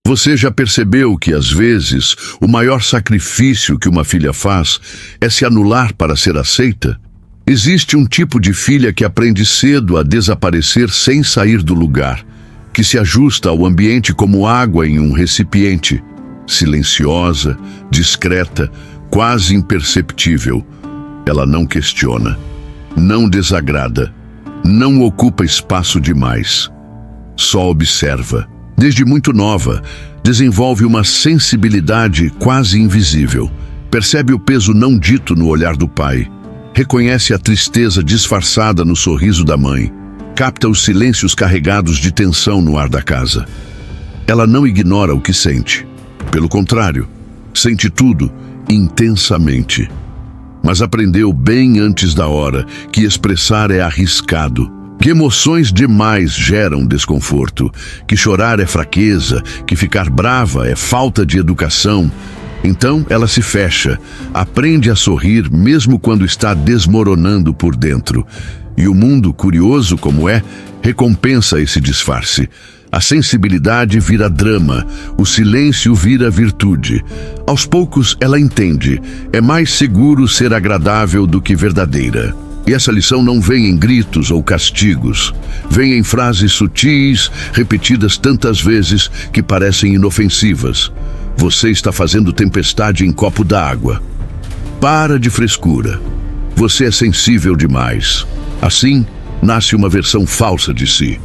Você já percebeu que, às vezes, o maior sacrifício que uma filha faz é se anular para ser aceita? Existe um tipo de filha que aprende cedo a desaparecer sem sair do lugar, que se ajusta ao ambiente como água em um recipiente, silenciosa, discreta, quase imperceptível. Ela não questiona, não desagrada, não ocupa espaço demais. Só observa. Desde muito nova, desenvolve uma sensibilidade quase invisível. Percebe o peso não dito no olhar do pai. Reconhece a tristeza disfarçada no sorriso da mãe. Capta os silêncios carregados de tensão no ar da casa. Ela não ignora o que sente. Pelo contrário, sente tudo intensamente. Mas aprendeu bem antes da hora que expressar é arriscado, que emoções demais geram desconforto, que chorar é fraqueza, que ficar brava é falta de educação. Então ela se fecha, aprende a sorrir mesmo quando está desmoronando por dentro. E o mundo, curioso como é, recompensa esse disfarce. A sensibilidade vira drama, o silêncio vira virtude. Aos poucos ela entende, é mais seguro ser agradável do que verdadeira. E essa lição não vem em gritos ou castigos. Vem em frases sutis, repetidas tantas vezes que parecem inofensivas. Você está fazendo tempestade em copo d'água. Para de frescura. Você é sensível demais. Assim, nasce uma versão falsa de si.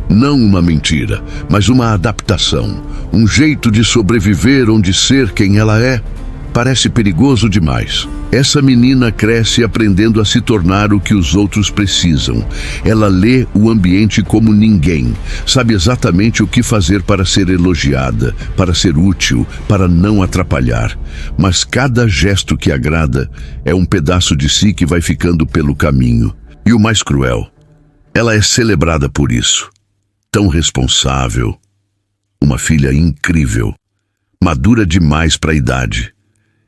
Não uma mentira, mas uma adaptação. Um jeito de sobreviver onde ser quem ela é parece perigoso demais. Essa menina cresce aprendendo a se tornar o que os outros precisam. Ela lê o ambiente como ninguém. Sabe exatamente o que fazer para ser elogiada, para ser útil, para não atrapalhar. Mas cada gesto que agrada é um pedaço de si que vai ficando pelo caminho. E o mais cruel, ela é celebrada por isso. Tão responsável. Uma filha incrível. Madura demais para a idade.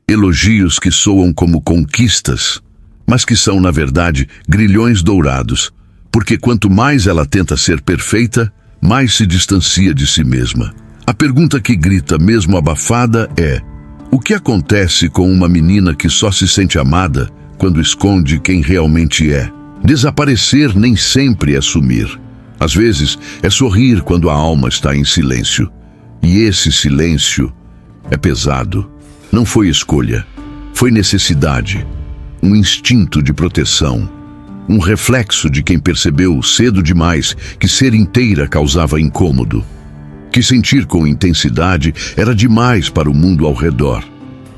Elogios que soam como conquistas, mas que são, na verdade, grilhões dourados, porque quanto mais ela tenta ser perfeita, mais se distancia de si mesma. A pergunta que grita, mesmo abafada, é: o que acontece com uma menina que só se sente amada quando esconde quem realmente é? Desaparecer nem sempre é sumir. Às vezes, é sorrir quando a alma está em silêncio. E esse silêncio é pesado. Não foi escolha, foi necessidade, um instinto de proteção, um reflexo de quem percebeu cedo demais que ser inteira causava incômodo, que sentir com intensidade era demais para o mundo ao redor.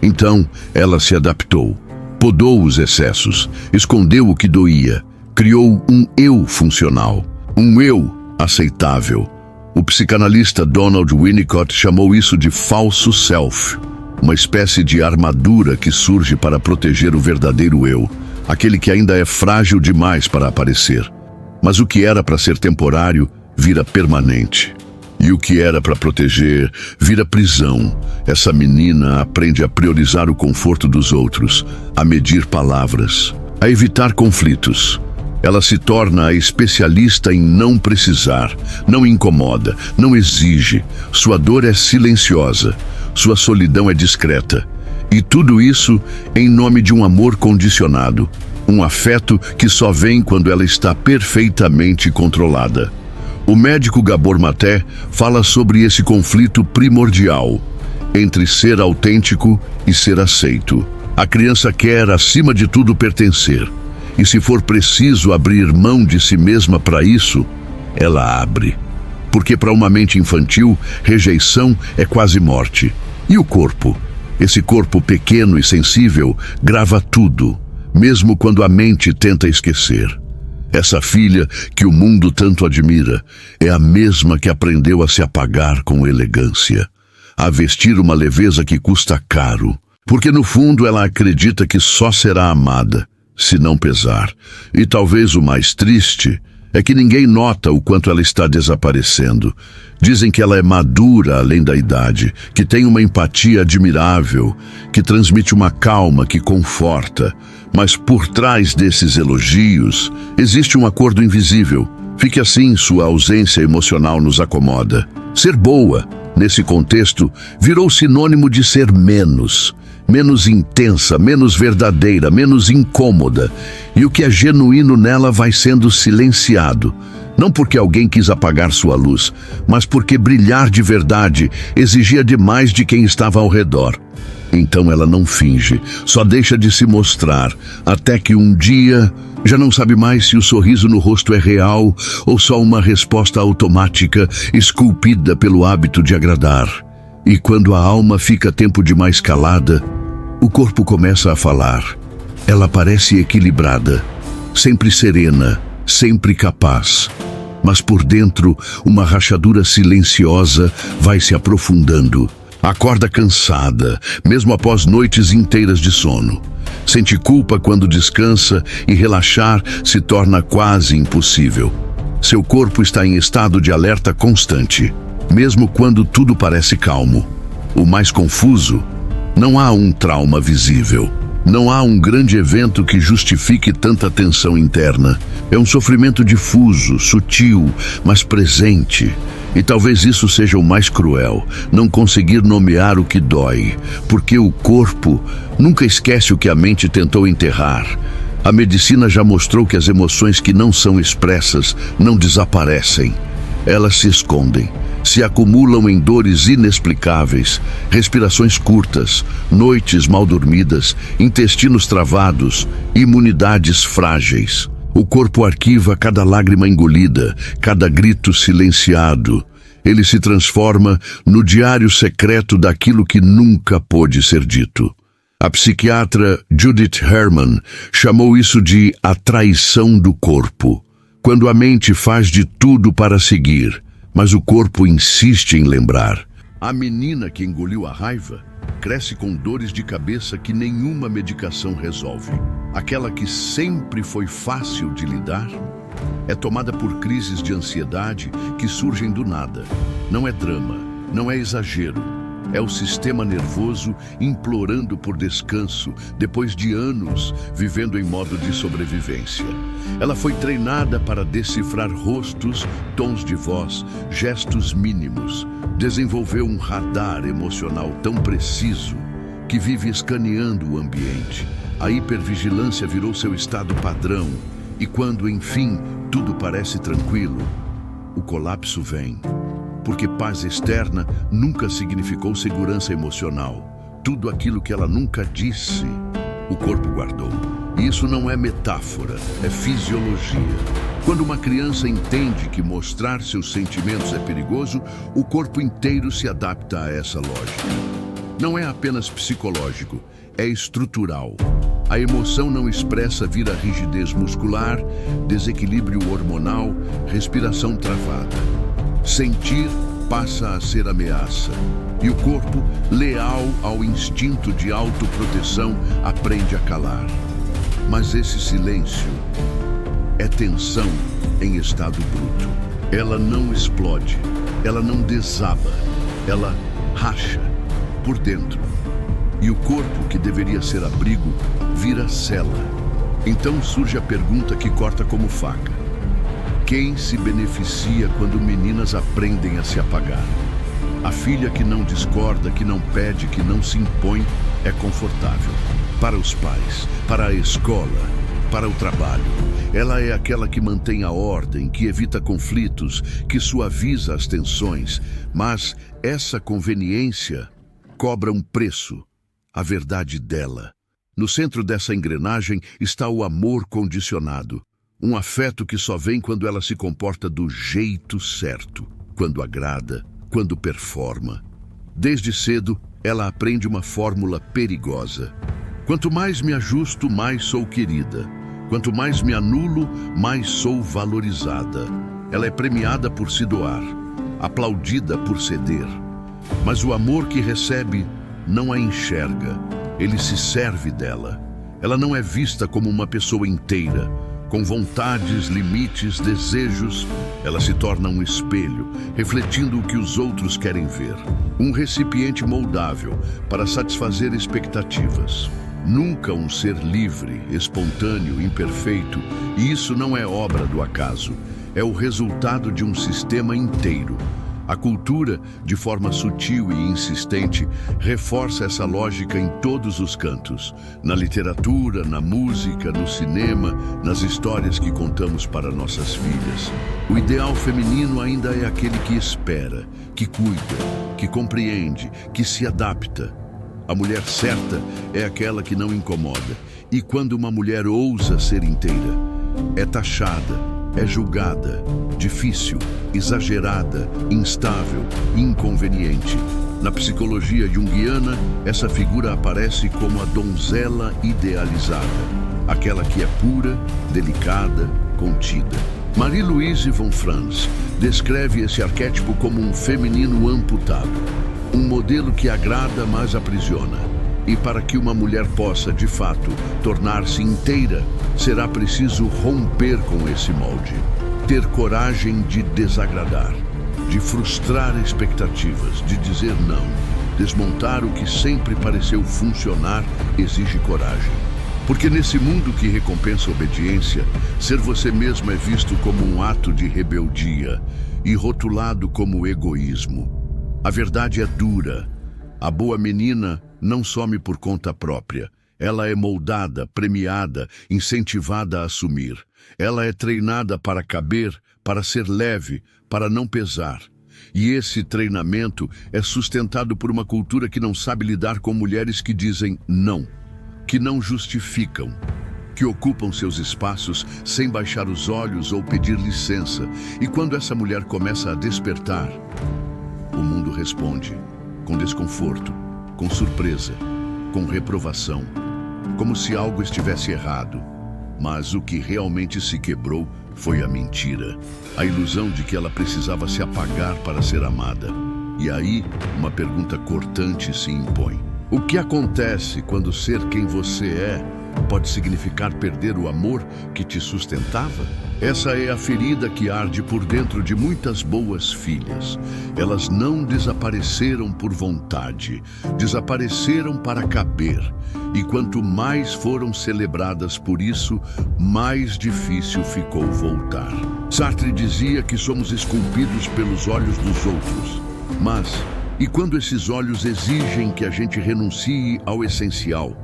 Então, ela se adaptou, podou os excessos, escondeu o que doía, criou um eu funcional, um eu aceitável. O psicanalista Donald Winnicott chamou isso de falso self. Uma espécie de armadura que surge para proteger o verdadeiro eu, aquele que ainda é frágil demais para aparecer. Mas o que era para ser temporário vira permanente. E o que era para proteger vira prisão. Essa menina aprende a priorizar o conforto dos outros, a medir palavras, a evitar conflitos. Ela se torna a especialista em não precisar, não incomoda, não exige. Sua dor é silenciosa. Sua solidão é discreta. E tudo isso em nome de um amor condicionado, um afeto que só vem quando ela está perfeitamente controlada. O médico Gabor Maté fala sobre esse conflito primordial entre ser autêntico e ser aceito. A criança quer, acima de tudo, pertencer. E se for preciso abrir mão de si mesma para isso, ela abre. Porque para uma mente infantil, rejeição é quase morte. E o corpo? Esse corpo pequeno e sensível grava tudo, mesmo quando a mente tenta esquecer. Essa filha que o mundo tanto admira é a mesma que aprendeu a se apagar com elegância, a vestir uma leveza que custa caro, porque no fundo ela acredita que só será amada se não pesar. E talvez o mais triste é que ninguém nota o quanto ela está desaparecendo. Dizem que ela é madura além da idade, que tem uma empatia admirável, que transmite uma calma que conforta. Mas por trás desses elogios, existe um acordo invisível. Fique assim, sua ausência emocional nos acomoda. Ser boa Nesse contexto, virou sinônimo de ser menos intensa, menos verdadeira, menos incômoda. E o que é genuíno nela vai sendo silenciado. Não porque alguém quis apagar sua luz, mas porque brilhar de verdade exigia demais de quem estava ao redor. Então ela não finge, só deixa de se mostrar, até que um dia já não sabe mais se o sorriso no rosto é real ou só uma resposta automática esculpida pelo hábito de agradar. E quando a alma fica tempo demais calada, o corpo começa a falar. Ela parece equilibrada, sempre serena, sempre capaz. Mas por dentro, uma rachadura silenciosa vai se aprofundando. Acorda cansada, mesmo após noites inteiras de sono. Sente culpa quando descansa e relaxar se torna quase impossível. Seu corpo está em estado de alerta constante, mesmo quando tudo parece calmo. O mais confuso, não há um trauma visível. Não há um grande evento que justifique tanta tensão interna. É um sofrimento difuso, sutil, mas presente. E talvez isso seja o mais cruel, não conseguir nomear o que dói, porque o corpo nunca esquece o que a mente tentou enterrar. A medicina já mostrou que as emoções que não são expressas não desaparecem. Elas se escondem, se acumulam em dores inexplicáveis, respirações curtas, noites mal dormidas, intestinos travados, imunidades frágeis. O corpo arquiva cada lágrima engolida, cada grito silenciado. Ele se transforma no diário secreto daquilo que nunca pôde ser dito. A psiquiatra Judith Herman chamou isso de a traição do corpo. Quando a mente faz de tudo para seguir, mas o corpo insiste em lembrar. A menina que engoliu a raiva cresce com dores de cabeça que nenhuma medicação resolve. Aquela que sempre foi fácil de lidar é tomada por crises de ansiedade que surgem do nada. Não é drama, não é exagero. É o sistema nervoso implorando por descanso depois de anos vivendo em modo de sobrevivência. Ela foi treinada para decifrar rostos, tons de voz, gestos mínimos. Desenvolveu um radar emocional tão preciso que vive escaneando o ambiente. A hipervigilância virou seu estado padrão. E quando, enfim, tudo parece tranquilo, o colapso vem. Porque paz externa nunca significou segurança emocional. Tudo aquilo que ela nunca disse, o corpo guardou. E isso não é metáfora, é fisiologia. Quando uma criança entende que mostrar seus sentimentos é perigoso, o corpo inteiro se adapta a essa lógica. Não é apenas psicológico, é estrutural. A emoção não expressa vira rigidez muscular, desequilíbrio hormonal, respiração travada. Sentir passa a ser ameaça. E o corpo, leal ao instinto de autoproteção, aprende a calar. Mas esse silêncio é tensão em estado bruto. Ela não explode, ela não desaba, ela racha por dentro. E o corpo, que deveria ser abrigo, vira cela. Então surge a pergunta que corta como faca. Quem se beneficia quando meninas aprendem a se apagar? A filha que não discorda, que não pede, que não se impõe, é confortável. Para os pais, para a escola, para o trabalho. Ela é aquela que mantém a ordem, que evita conflitos, que suaviza as tensões. Mas essa conveniência cobra um preço, a verdade dela. No centro dessa engrenagem está o amor condicionado. Um afeto que só vem quando ela se comporta do jeito certo, quando agrada, quando performa. Desde cedo, ela aprende uma fórmula perigosa. Quanto mais me ajusto, mais sou querida. Quanto mais me anulo, mais sou valorizada. Ela é premiada por se doar, aplaudida por ceder. Mas o amor que recebe não a enxerga, ele se serve dela. Ela não é vista como uma pessoa inteira, com vontades, limites, desejos. Ela se torna um espelho, refletindo o que os outros querem ver. Um recipiente moldável para satisfazer expectativas. Nunca um ser livre, espontâneo, imperfeito. E isso não é obra do acaso. É o resultado de um sistema inteiro. A cultura, de forma sutil e insistente, reforça essa lógica em todos os cantos. Na literatura, na música, no cinema, nas histórias que contamos para nossas filhas. O ideal feminino ainda é aquele que espera, que cuida, que compreende, que se adapta. A mulher certa é aquela que não incomoda. E quando uma mulher ousa ser inteira, é taxada, é julgada, difícil, exagerada, instável, inconveniente. Na psicologia junguiana, essa figura aparece como a donzela idealizada, aquela que é pura, delicada, contida. Marie-Louise von Franz descreve esse arquétipo como um feminino amputado, um modelo que agrada, mas aprisiona. E para que uma mulher possa, de fato, tornar-se inteira, será preciso romper com esse molde. Ter coragem de desagradar, de frustrar expectativas, de dizer não. Desmontar o que sempre pareceu funcionar exige coragem. Porque nesse mundo que recompensa a obediência, ser você mesma é visto como um ato de rebeldia e rotulado como egoísmo. A verdade é dura. A boa menina não some por conta própria. Ela é moldada, premiada, incentivada a assumir. Ela é treinada para caber, para ser leve, para não pesar. E esse treinamento é sustentado por uma cultura que não sabe lidar com mulheres que dizem não, que não justificam, que ocupam seus espaços sem baixar os olhos ou pedir licença. E quando essa mulher começa a despertar, o mundo responde com desconforto, com surpresa, com reprovação, como se algo estivesse errado. Mas o que realmente se quebrou foi a mentira, a ilusão de que ela precisava se apagar para ser amada. E aí, uma pergunta cortante se impõe. O que acontece quando ser quem você é pode significar perder o amor que te sustentava? Essa é a ferida que arde por dentro de muitas boas filhas. Elas não desapareceram por vontade, desapareceram para caber. E quanto mais foram celebradas por isso, mais difícil ficou voltar. Sartre dizia que somos esculpidos pelos olhos dos outros. Mas, e quando esses olhos exigem que a gente renuncie ao essencial?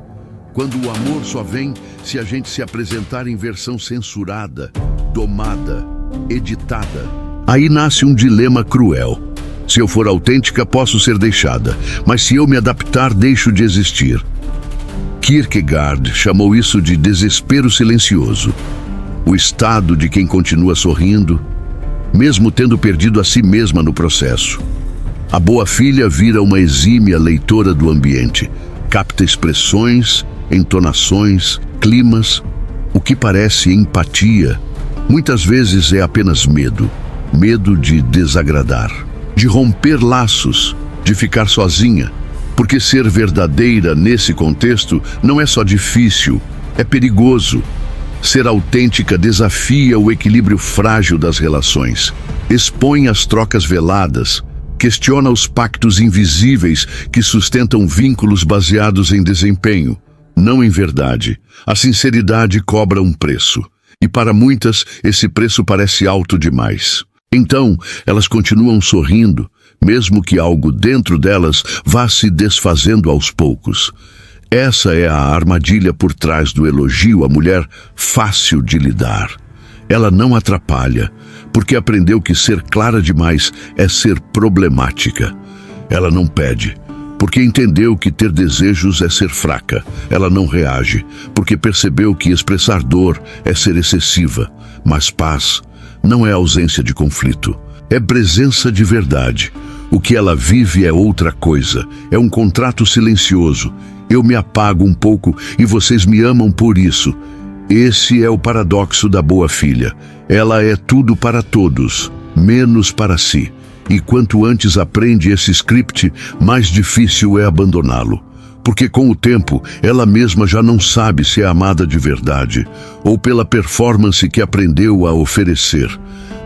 Quando o amor só vem se a gente se apresentar em versão censurada, domada, editada. Aí nasce um dilema cruel. Se eu for autêntica, posso ser deixada, mas se eu me adaptar, deixo de existir. Kierkegaard chamou isso de desespero silencioso. O estado de quem continua sorrindo, mesmo tendo perdido a si mesma no processo. A boa filha vira uma exímia leitora do ambiente, capta expressões, entonações, climas, o que parece empatia. Muitas vezes é apenas medo, medo de desagradar, de romper laços, de ficar sozinha, porque ser verdadeira nesse contexto não é só difícil, é perigoso. Ser autêntica desafia o equilíbrio frágil das relações, expõe as trocas veladas, questiona os pactos invisíveis que sustentam vínculos baseados em desempenho, não em verdade. A sinceridade cobra um preço, e para muitas esse preço parece alto demais. Então, elas continuam sorrindo, mesmo que algo dentro delas vá se desfazendo aos poucos. Essa é a armadilha por trás do elogio à mulher fácil de lidar. Ela não atrapalha, porque aprendeu que ser clara demais é ser problemática. Ela não pede, porque entendeu que ter desejos é ser fraca. Ela não reage, porque percebeu que expressar dor é ser excessiva. Mas paz não é ausência de conflito, é presença de verdade. O que ela vive é outra coisa, é um contrato silencioso. Eu me apago um pouco e vocês me amam por isso. Esse é o paradoxo da boa filha. Ela é tudo para todos, menos para si. E quanto antes aprende esse script, mais difícil é abandoná-lo. Porque com o tempo, ela mesma já não sabe se é amada de verdade, ou pela performance que aprendeu a oferecer,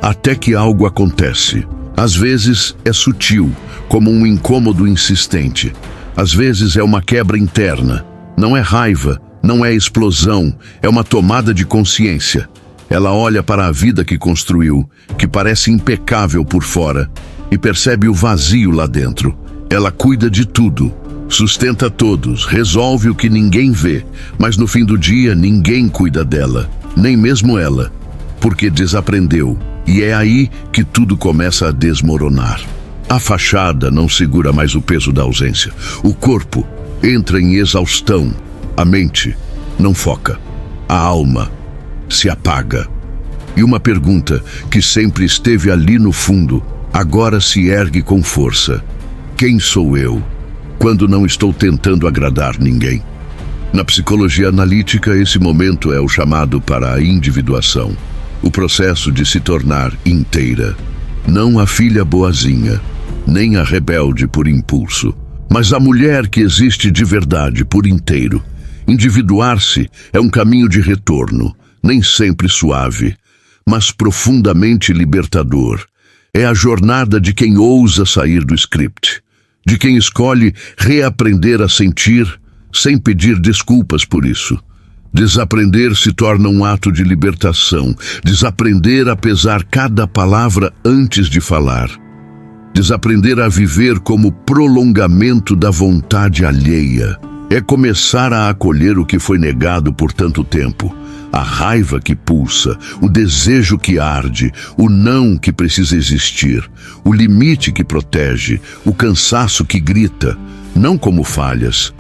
até que algo acontece. Às vezes é sutil, como um incômodo insistente. Às vezes é uma quebra interna. Não é raiva, não é explosão, é uma tomada de consciência. Ela olha para a vida que construiu, que parece impecável por fora, e percebe o vazio lá dentro. Ela cuida de tudo, sustenta todos, resolve o que ninguém vê, mas no fim do dia ninguém cuida dela, nem mesmo ela, porque desaprendeu, e é aí que tudo começa a desmoronar. A fachada não segura mais o peso da ausência. O corpo entra em exaustão, a mente não foca, a alma se apaga. E uma pergunta que sempre esteve ali no fundo, agora se ergue com força: quem sou eu, quando não estou tentando agradar ninguém? Na psicologia analítica, esse momento é o chamado para a individuação, o processo de se tornar inteira. Não a filha boazinha, nem a rebelde por impulso, mas a mulher que existe de verdade por inteiro. Individuar-se é um caminho de retorno, nem sempre suave, mas profundamente libertador. É a jornada de quem ousa sair do script, de quem escolhe reaprender a sentir sem pedir desculpas por isso. Desaprender se torna um ato de libertação. Desaprender a pesar cada palavra antes de falar. Desaprender a viver como prolongamento da vontade alheia. É começar a acolher o que foi negado por tanto tempo. A raiva que pulsa, o desejo que arde, o não que precisa existir, o limite que protege, o cansaço que grita, não como falhas,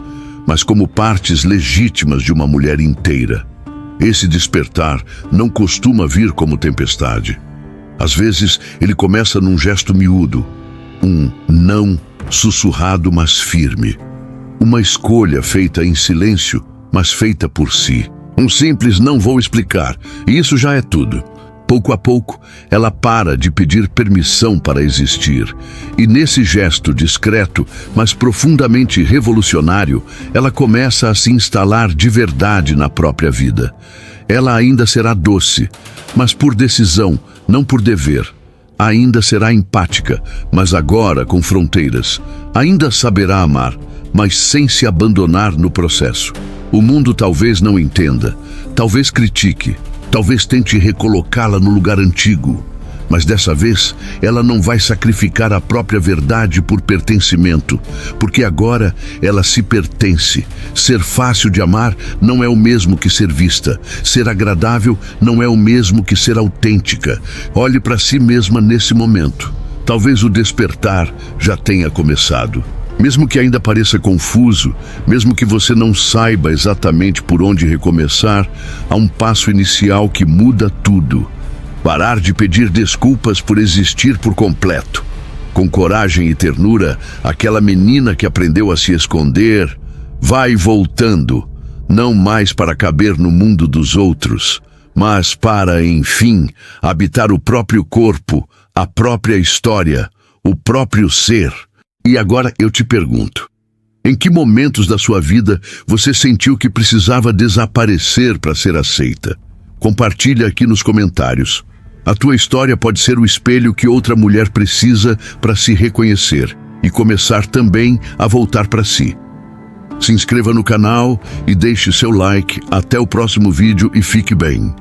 mas como partes legítimas de uma mulher inteira. Esse despertar não costuma vir como tempestade. Às vezes, ele começa num gesto miúdo, um não sussurrado, mas firme. Uma escolha feita em silêncio, mas feita por si. Um simples não vou explicar, e isso já é tudo. Pouco a pouco, ela para de pedir permissão para existir. E nesse gesto discreto, mas profundamente revolucionário, ela começa a se instalar de verdade na própria vida. Ela ainda será doce, mas por decisão, não por dever. Ainda será empática, mas agora com fronteiras. Ainda saberá amar, mas sem se abandonar no processo. O mundo talvez não entenda, talvez critique, talvez tente recolocá-la no lugar antigo, mas dessa vez ela não vai sacrificar a própria verdade por pertencimento, porque agora ela se pertence. Ser fácil de amar não é o mesmo que ser vista. Ser agradável não é o mesmo que ser autêntica. Olhe para si mesma nesse momento. Talvez o despertar já tenha começado. Mesmo que ainda pareça confuso, mesmo que você não saiba exatamente por onde recomeçar, há um passo inicial que muda tudo. Parar de pedir desculpas por existir por completo. Com coragem e ternura, aquela menina que aprendeu a se esconder, vai voltando, não mais para caber no mundo dos outros, mas para, enfim, habitar o próprio corpo, a própria história, o próprio ser. E agora eu te pergunto, em que momentos da sua vida você sentiu que precisava desaparecer para ser aceita? Compartilha aqui nos comentários. A tua história pode ser o espelho que outra mulher precisa para se reconhecer e começar também a voltar para si. Se inscreva no canal e deixe seu like. Até o próximo vídeo e fique bem.